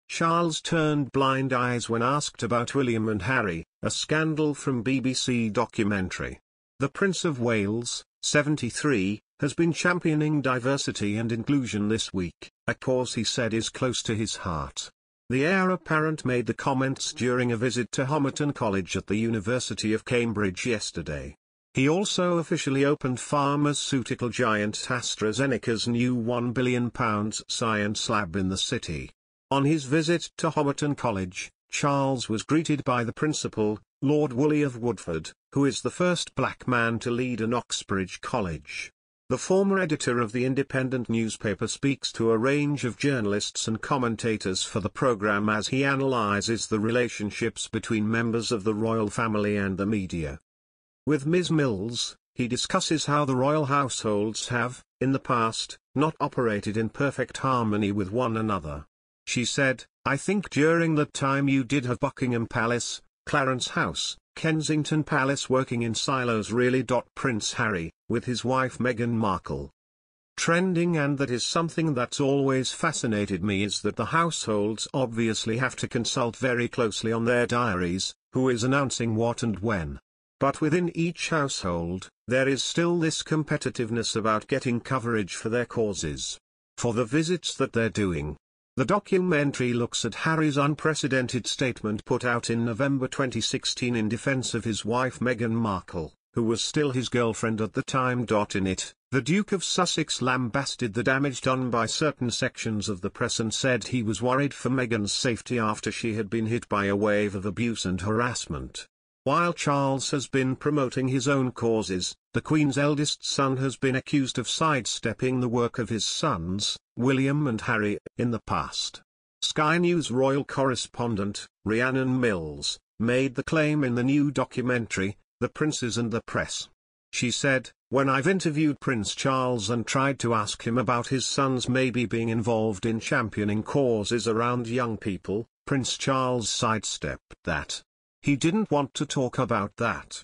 Charles turned blind eyes when asked about William and Harry, a scandal from BBC documentary. The Prince of Wales, 73, has been championing diversity and inclusion this week, a cause he said is close to his heart. The heir apparent made the comments during a visit to Homerton College at the University of Cambridge yesterday. He also officially opened pharmaceutical giant AstraZeneca's new £1 billion science lab in the city. On his visit to Homerton College, Charles was greeted by the principal, Lord Woolley of Woodford, who is the first black man to lead an Oxbridge college. The former editor of the independent newspaper speaks to a range of journalists and commentators for the programme as he analyses the relationships between members of the royal family and the media. With Ms. Mills, he discusses how the royal households have, in the past, not operated in perfect harmony with one another. She said, "I think during that time you did have Buckingham Palace, Clarence House, Kensington Palace working in silos really." Prince Harry, with his wife Meghan Markle. Trending, and that is something that's always fascinated me, is that the households obviously have to consult very closely on their diaries, who is announcing what and when. But within each household, there is still this competitiveness about getting coverage for their causes. For the visits that they're doing. The documentary looks at Harry's unprecedented statement put out in November 2016 in defense of his wife Meghan Markle, who was still his girlfriend at the time. In it, the Duke of Sussex lambasted the damage done by certain sections of the press and said he was worried for Meghan's safety after she had been hit by a wave of abuse and harassment. While Charles has been promoting his own causes, the Queen's eldest son has been accused of sidestepping the work of his sons, William and Harry, in the past. Sky News royal correspondent, Rhiannon Mills, made the claim in the new documentary, The Princes and the Press. She said, "When I've interviewed Prince Charles and tried to ask him about his sons maybe being involved in championing causes around young people, Prince Charles sidestepped that. He didn't want to talk about that."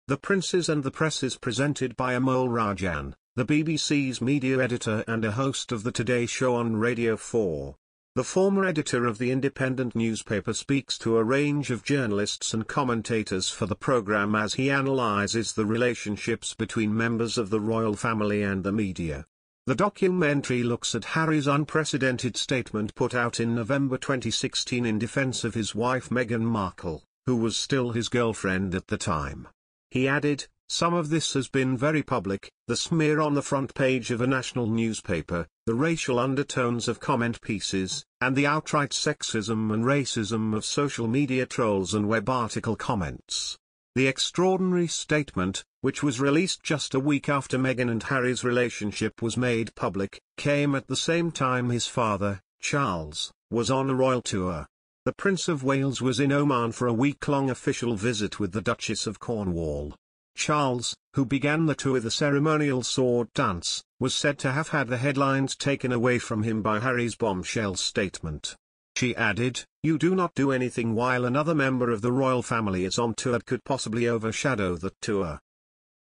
The Princes and the Press is presented by Amol Rajan, the BBC's media editor and a host of the Today Show on Radio 4. The former editor of the independent newspaper speaks to a range of journalists and commentators for the programme as he analyses the relationships between members of the royal family and the media. The documentary looks at Harry's unprecedented statement put out in November 2016 in defence of his wife Meghan Markle, who was still his girlfriend at the time. He added, "Some of this has been very public, the smear on the front page of a national newspaper, the racial undertones of comment pieces, and the outright sexism and racism of social media trolls and web article comments." The extraordinary statement, which was released just a week after Meghan and Harry's relationship was made public, came at the same time his father, Charles, was on a royal tour. The Prince of Wales was in Oman for a week-long official visit with the Duchess of Cornwall. Charles, who began the tour with a ceremonial sword dance, was said to have had the headlines taken away from him by Harry's bombshell statement. She added, "You do not do anything while another member of the royal family is on tour that could possibly overshadow that tour."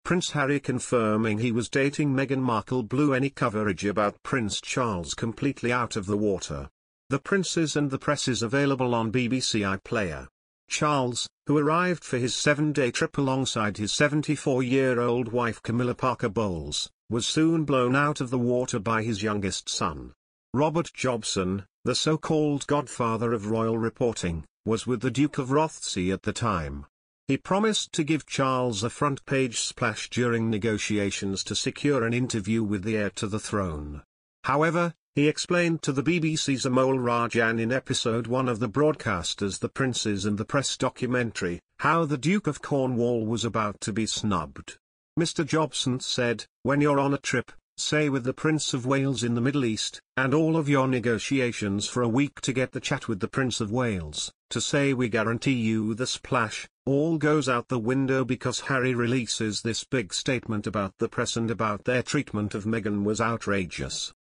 Prince Harry confirming he was dating Meghan Markle blew any coverage about Prince Charles completely out of the water. The Princes and the Press is available on BBC iPlayer. Charles, who arrived for his 7-day trip alongside his 74-year-old wife Camilla Parker Bowles, was soon blown out of the water by his youngest son. Robert Jobson, the so-called godfather of royal reporting, was with the Duke of Rothesay at the time. He promised to give Charles a front-page splash during negotiations to secure an interview with the heir to the throne. However, he explained to the BBC's Amol Rajan in episode 1 of the broadcaster's The Princes and the Press documentary, how the Duke of Cornwall was about to be snubbed. Mr. Jobson said, "When you're on a trip, say with the Prince of Wales in the Middle East, and all of your negotiations for a week to get the chat with the Prince of Wales, to say we guarantee you the splash, all goes out the window because Harry releases this big statement about the press and about their treatment of Meghan was outrageous."